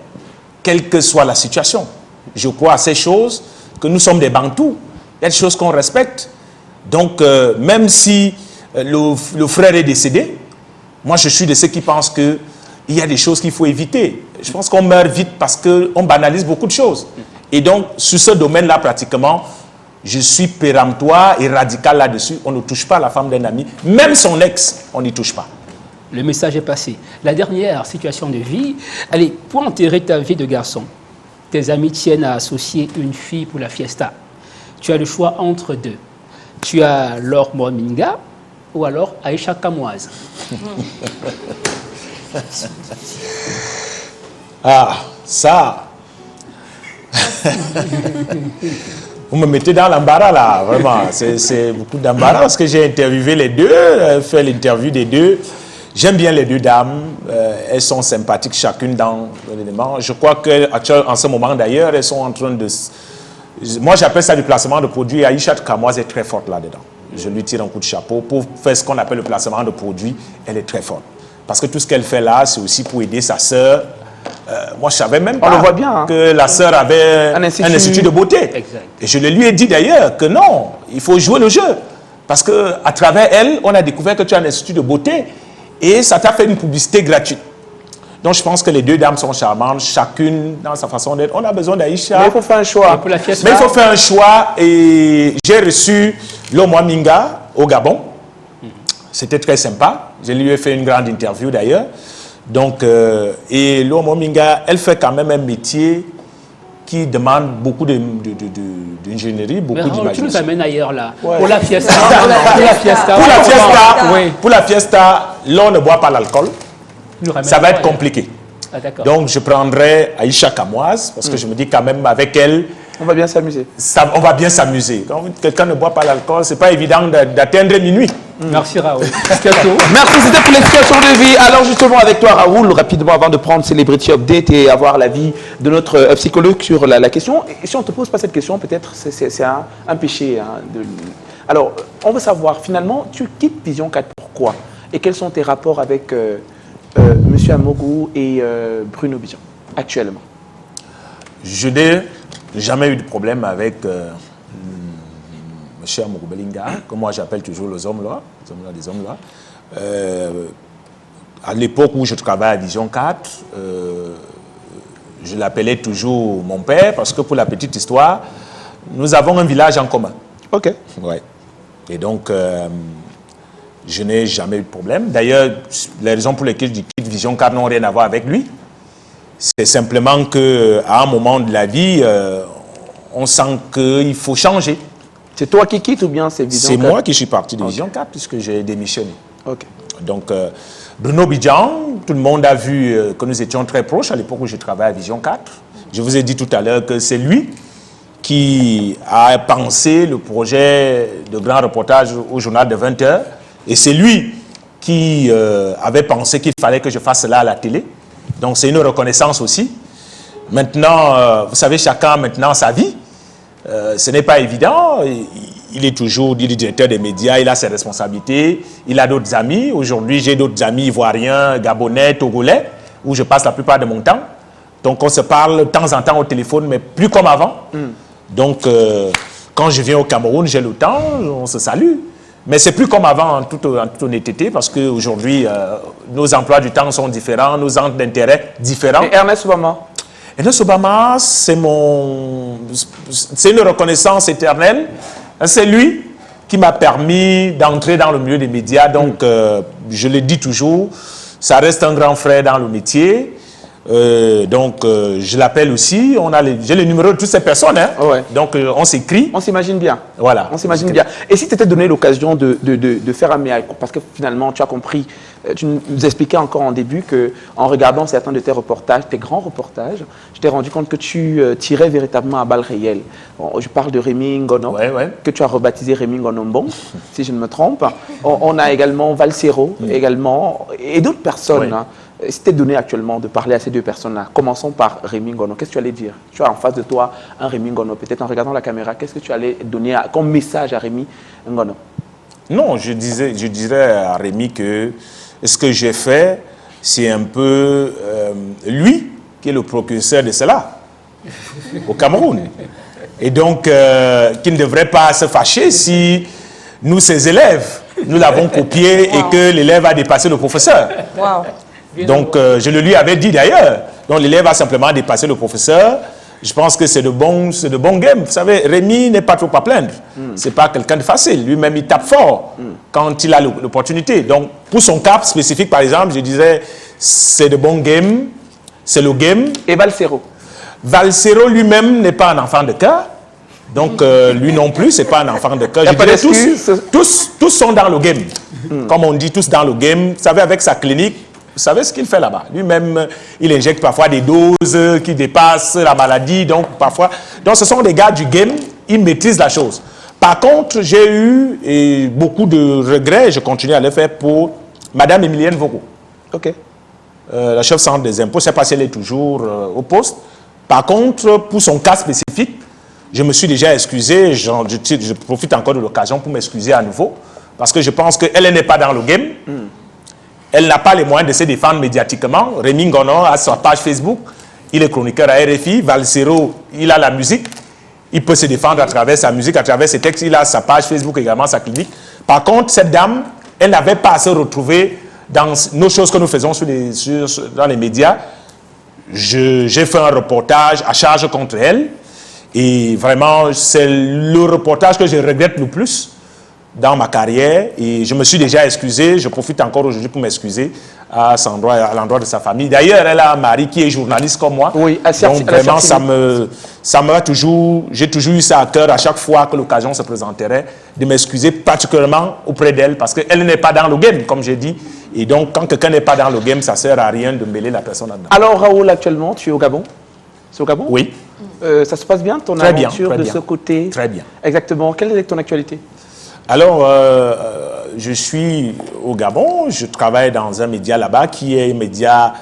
quelle que soit la situation. Je crois à ces choses, que nous sommes des Bantous. Il y a des choses qu'on respecte. Donc, même si le frère est décédé, moi je suis de ceux qui pensent qu'il y a des choses qu'il faut éviter. Je pense qu'on meurt vite parce qu'on banalise beaucoup de choses. Et donc, sur ce domaine-là, pratiquement, je suis péremptoire et radical là-dessus. On ne touche pas la femme d'un ami. Même son ex, on n'y touche pas. Le message est passé. La dernière situation de vie, allez, pour enterrer ta vie de garçon, tes amis tiennent à associer une fille pour la fiesta. Tu as le choix entre deux. Tu as Laure Mominga ou alors Aïcha Kamoise. Ah, ça... Vous me mettez dans l'embarras là, vraiment. C'est beaucoup d'embarras parce que j'ai interviewé les deux, fait l'interview des deux. J'aime bien les deux dames, elles sont sympathiques chacune dans l'élément. Je crois qu'en ce moment d'ailleurs, elles sont en train de... Moi j'appelle ça du placement de produits. Aïcha Kamoise est très forte là-dedans. Je lui tire un coup de chapeau pour faire ce qu'on appelle le placement de produits. Elle est très forte. Parce que tout ce qu'elle fait là, c'est aussi pour aider sa sœur. Moi, je ne savais même pas que la sœur avait un institut de beauté. Exact. Et je le lui ai dit d'ailleurs que non, il faut jouer le jeu. Parce qu'à travers elle, on a découvert que tu as un institut de beauté et ça t'a fait une publicité gratuite. Donc, je pense que les deux dames sont charmantes, chacune dans sa façon d'être. On a besoin d'Aïcha. Mais il faut faire un choix. Mais il faut faire un choix. Et j'ai reçu Lomwa Minga au Gabon. C'était très sympa. Je lui ai fait une grande interview d'ailleurs. Donc, et Lomwa Minga, elle fait quand même un métier qui demande beaucoup d'ingénierie, beaucoup d'imagination. Tu nous amènes ailleurs là. Ouais. Pour la fiesta. Pour la fiesta, l'on ne boit pas l'alcool. Ça va être compliqué. Ah, donc, je prendrai Aïcha Kamoise, parce que je me dis quand même avec elle... On va bien s'amuser. On va bien s'amuser. Quand quelqu'un ne boit pas l'alcool, ce n'est pas évident d'atteindre minuit. Merci Raoul. Merci, c'était pour les situations de vie. Alors justement avec toi Raoul, rapidement avant de prendre Celebrity Update et avoir l'avis de notre psychologue sur la question. Et si on ne te pose pas cette question, peut-être c'est un péché. Hein, Alors, on veut savoir finalement, tu quittes Vision 4, pourquoi? Et quels sont tes rapports avec M. Amougou et Bruno Bidjan actuellement? Je n'ai jamais eu de problème avec M. Amourou Belinga, que moi j'appelle toujours les hommes là, des hommes là. À l'époque où je travaillais à Vision 4, je l'appelais toujours mon père, parce que pour la petite histoire, nous avons un village en commun. Ok. Ouais. Et donc, je n'ai jamais eu de problème. D'ailleurs, les raisons pour lesquelles je quitte Vision 4 n'ont rien à voir avec lui. C'est simplement qu'à un moment de la vie, on sent qu'il faut changer. C'est toi qui quittes ou bien c'est Vision 4? C'est moi qui suis parti de Vision 4 puisque j'ai démissionné. Ok. Donc, Bruno Bidjan, tout le monde a vu que nous étions très proches à l'époque où je travaillais à Vision 4. Je vous ai dit tout à l'heure que c'est lui qui a pensé le projet de grand reportage au journal de 20 h. Et c'est lui qui avait pensé qu'il fallait que je fasse cela à la télé. Donc, c'est une reconnaissance aussi. Maintenant, vous savez, chacun maintenant sa vie. Ce n'est pas évident. Il est toujours directeur des médias, il a ses responsabilités, il a d'autres amis. Aujourd'hui, j'ai d'autres amis ivoiriens, gabonais, togolais, où je passe la plupart de mon temps. Donc, on se parle de temps en temps au téléphone, mais plus comme avant. Donc, quand je viens au Cameroun, j'ai le temps, on se salue. Mais c'est plus comme avant, en toute honnêteté, parce qu'aujourd'hui, nos emplois du temps sont différents, nos centres d'intérêt différents. Et Ernest Obama? Ernest Obama, c'est une reconnaissance éternelle. C'est lui qui m'a permis d'entrer dans le milieu des médias. Donc, je le dis toujours, ça reste un grand frère dans le métier. Je l'appelle aussi. J'ai le numéro de toutes ces personnes. Hein. Ouais. Donc, on s'écrit. On s'imagine bien. Voilà. On s'imagine bien. Et si tu t'étais donné l'occasion de faire un mea, parce que finalement, tu as compris, tu nous expliquais encore en début qu'en regardant certains de tes reportages, tes grands reportages, je t'ai rendu compte que tu tirais véritablement à balles réelles. Bon, je parle de Rémi Ngono, que tu as rebaptisé Rémi Ngonombon, si je ne me trompe. On a également Valsero, également, et d'autres personnes. Hein. Si tu t'es donné actuellement de parler à ces deux personnes-là, commençons par Rémi Ngono. Qu'est-ce que tu allais dire? Tu as en face de toi un Rémi Ngono, peut-être en regardant la caméra. Qu'est-ce que tu allais donner comme message à Rémi Ngono? Non, je dirais à Rémi que ce que j'ai fait, c'est un peu lui qui est le précurseur de cela au Cameroun. Et donc, qui ne devrait pas se fâcher si nous, ses élèves, nous l'avons copié et que l'élève a dépassé le professeur. Wow. Donc, je le lui avais dit d'ailleurs. Donc, l'élève a simplement dépassé le professeur. Je pense que c'est de bon game. Vous savez, Rémi n'est pas trop à plaindre. C'est pas quelqu'un de facile. Lui-même, il tape fort quand il a l'opportunité. Donc, pour son cap spécifique, par exemple, je disais, c'est de bon game. C'est le game. Et Valsero? Valsero lui-même n'est pas un enfant de cœur. Donc, lui non plus, c'est pas un enfant de cœur. Je dirais tous sont dans le game. Comme on dit, tous dans le game. Vous savez, avec sa clinique, vous savez ce qu'il fait là-bas. Lui-même, il injecte parfois des doses qui dépassent la maladie. Donc, ce sont des gars du game. Ils maîtrisent la chose. Par contre, j'ai eu beaucoup de regrets, et je continue à le faire pour Madame Emilienne Vogo. Ok. La chef centre des impôts, je ne sais pas si elle est toujours au poste. Par contre, pour son cas spécifique, je me suis déjà excusé. Je profite encore de l'occasion pour m'excuser à nouveau. Parce que je pense qu'elle n'est pas dans le game. Elle n'a pas les moyens de se défendre médiatiquement. Rémi Ngono a sa page Facebook. Il est chroniqueur à RFI. Valsero, il a la musique. Il peut se défendre à travers sa musique, à travers ses textes. Il a sa page Facebook également, sa clinique. Par contre, cette dame, elle n'avait pas à se retrouver dans nos choses que nous faisons dans les médias. J'ai fait un reportage à charge contre elle. Et vraiment, c'est le reportage que je regrette le plus dans ma carrière, et je me suis déjà excusé. Je profite encore aujourd'hui pour m'excuser à l'endroit de sa famille. D'ailleurs, elle a un mari qui est journaliste comme moi. Oui, donc vraiment, j'ai toujours eu ça à cœur à chaque fois que l'occasion se présenterait de m'excuser, particulièrement auprès d'elle, parce qu'elle n'est pas dans le game, comme j'ai dit. Et donc, quand quelqu'un n'est pas dans le game, ça ne sert à rien de mêler la personne là-dedans. Alors, Raoul, actuellement, tu es au Gabon? C'est au Gabon? Oui. Ça se passe bien, ton aventure de ce côté? Très bien. Exactement. Quelle est ton actualité? Alors, je suis au Gabon, je travaille dans un média là-bas qui est un média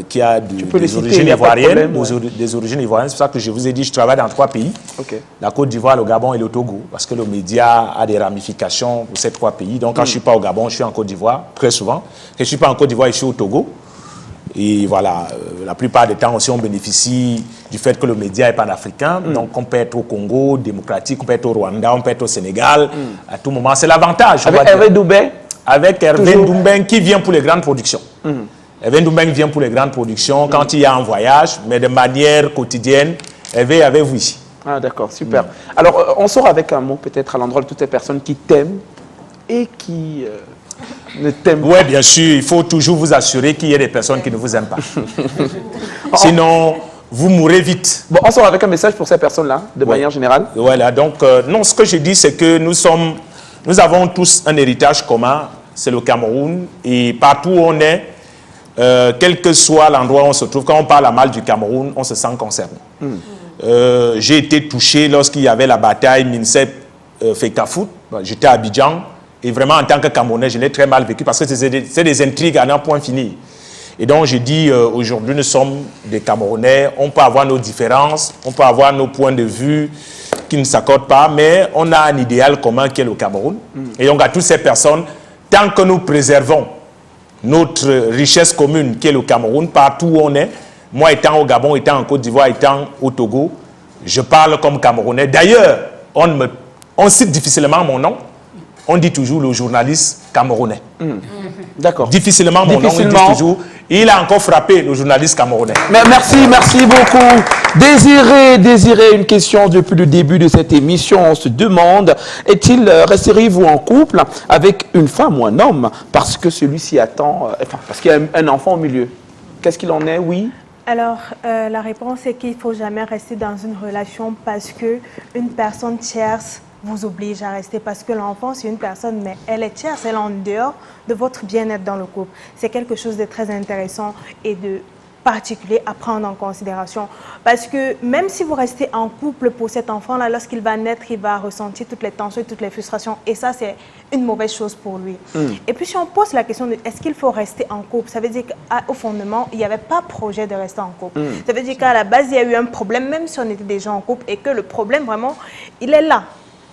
qui a des origines ivoiriennes. Des origines ivoiriennes, c'est pour ça que je vous ai dit, je travaille dans 3 pays. Okay. La Côte d'Ivoire, le Gabon et le Togo, parce que le média a des ramifications pour ces 3 pays. Donc, quand je ne suis pas au Gabon, je suis en Côte d'Ivoire, très souvent. Quand je ne suis pas en Côte d'Ivoire, je suis au Togo. Et voilà, la plupart des temps aussi, on bénéficie du fait que le média est panafricain. Donc, on peut être au Congo démocratique, on peut être au Rwanda, on peut être au Sénégal. À tout moment, c'est l'avantage. Avec Hervé Doubé? Avec Hervé Doumben qui vient pour les grandes productions. Hervé Doumben vient pour les grandes productions quand il y a un voyage, mais de manière quotidienne. Hervé est avec vous ici. Ah, d'accord, super. Alors, on sort avec un mot peut-être à l'endroit de toutes les personnes qui t'aiment et qui ne t'aiment pas. Oui, bien sûr, il faut toujours vous assurer qu'il y ait des personnes qui ne vous aiment pas. Sinon, vous mourrez vite. Bon, on sort avec un message pour ces personnes-là, de manière générale. Voilà, donc, non, ce que je dis, c'est que nous avons tous un héritage commun, c'est le Cameroun, et partout où on est, quel que soit l'endroit où on se trouve, quand on parle mal du Cameroun, on se sent concerné. J'ai été touché lorsqu'il y avait la bataille Mincep-Fekafout. J'étais à Abidjan et vraiment en tant que Camerounais, je l'ai très mal vécu parce que c'est des intrigues à n'en point finir. Et donc j'ai dit aujourd'hui nous sommes des Camerounais, on peut avoir nos différences, on peut avoir nos points de vue qui ne s'accordent pas, mais on a un idéal commun qui est le Cameroun. Et donc à toutes ces personnes, tant que nous préservons notre richesse commune qui est le Cameroun, partout où on est, moi étant au Gabon, étant en Côte d'Ivoire, étant au Togo, je parle comme Camerounais. D'ailleurs, on cite difficilement mon nom. On dit toujours le journaliste camerounais. D'accord. Difficilement mon nom, on dit toujours. Il a encore frappé le journaliste camerounais. Mais merci beaucoup. Désiré, une question depuis le début de cette émission. On se demande, resterez-vous en couple avec une femme ou un homme parce que celui-ci attend, parce qu'il y a un enfant au milieu? Qu'est-ce qu'il en est? Oui. Alors, la réponse est qu'il ne faut jamais rester dans une relation parce qu'une personne tierce vous oblige à rester. Parce que l'enfant, c'est une personne, mais elle est tierce, elle est en dehors de votre bien-être dans le couple. C'est quelque chose de très intéressant et de particulier à prendre en considération. Parce que même si vous restez en couple pour cet enfant-là, lorsqu'il va naître, il va ressentir toutes les tensions, toutes les frustrations. Et ça, c'est une mauvaise chose pour lui. Et puis, si on pose la question de est-ce qu'il faut rester en couple, ça veut dire qu'au fondement, il n'y avait pas projet de rester en couple. Ça veut dire qu'à la base, il y a eu un problème, même si on était déjà en couple, et que le problème, vraiment, il est là.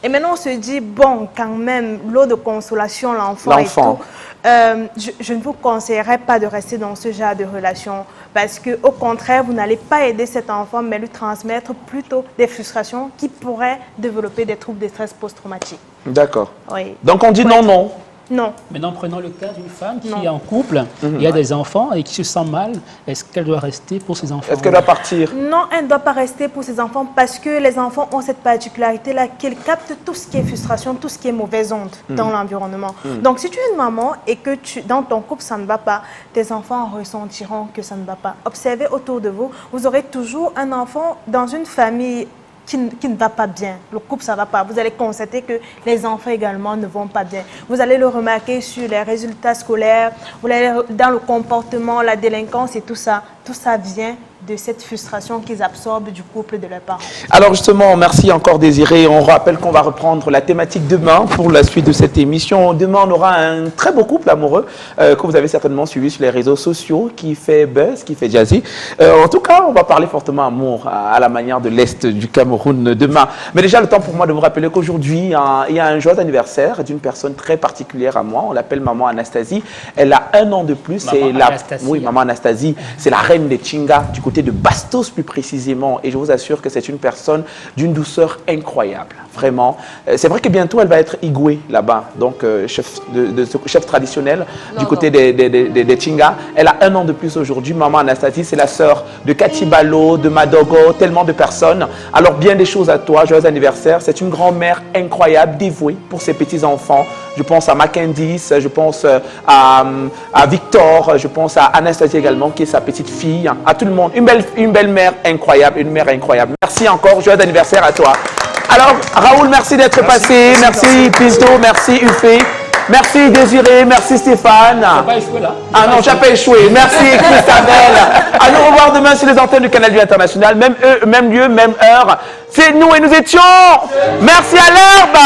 Et maintenant, on se dit, bon, quand même, l'eau de consolation, l'enfant et tout, je ne vous conseillerais pas de rester dans ce genre de relation parce qu'au contraire, vous n'allez pas aider cet enfant, mais lui transmettre plutôt des frustrations qui pourraient développer des troubles de stress post-traumatique. D'accord. Oui. Donc, on dit non. Non. Maintenant, prenons le cas d'une femme qui est en couple, il y a des enfants et qui se sent mal. Est-ce qu'elle doit rester pour ses enfants? Est-ce qu'elle doit partir? Non, elle ne doit pas rester pour ses enfants parce que les enfants ont cette particularité-là qu'ils captent tout ce qui est frustration, tout ce qui est mauvaise onde dans l'environnement. Donc, si tu es une maman et que dans ton couple, ça ne va pas, tes enfants ressentiront que ça ne va pas. Observez autour de vous, vous aurez toujours un enfant dans une famille qui ne va pas bien. Le couple, ça ne va pas. Vous allez constater que les enfants également ne vont pas bien. Vous allez le remarquer sur les résultats scolaires, vous allez dans le comportement, la délinquance et tout ça. Tout ça vient de cette frustration qu'ils absorbent du couple de leurs parents. Alors justement, merci encore Désiré. On rappelle qu'on va reprendre la thématique demain pour la suite de cette émission. Demain, on aura un très beau couple amoureux que vous avez certainement suivi sur les réseaux sociaux, qui fait buzz, qui fait jazzy. En tout cas, on va parler fortement amour à la manière de l'Est du Cameroun demain. Mais déjà, le temps pour moi de vous rappeler qu'aujourd'hui, il y a un joyeux anniversaire d'une personne très particulière à moi. On l'appelle Maman Anastasie. Elle a 1 an de plus. Oui, Maman Anastasie. C'est la reine des Chinga du côté de Bastos plus précisément, et je vous assure que c'est une personne d'une douceur incroyable, vraiment. C'est vrai que bientôt elle va être Igwe là-bas, donc chef traditionnel du côté des Chinga. Elle a 1 an de plus aujourd'hui. Maman Anastasie, c'est la sœur de Katibalo, de Madogo, tellement de personnes. Alors bien des choses à toi, joyeux anniversaire. C'est une grand-mère incroyable, dévouée pour ses petits-enfants. Je pense à Macandis, je pense à Victor, je pense à Anastasie également, qui est sa petite fille, à tout le monde. Une belle mère incroyable, une mère incroyable. Merci encore, joyeux anniversaire à toi. Alors, Raoul, merci d'être passé. Merci Pinto, merci Ufé. Merci Désiré, merci Stéphane. Tu n'as pas échoué là? Ah non, j'ai pas échoué. Merci Christabel. À nous revoir demain sur les antennes du Canal du International. Même lieu, même heure. C'est nous et nous étions. Merci à l'herbe.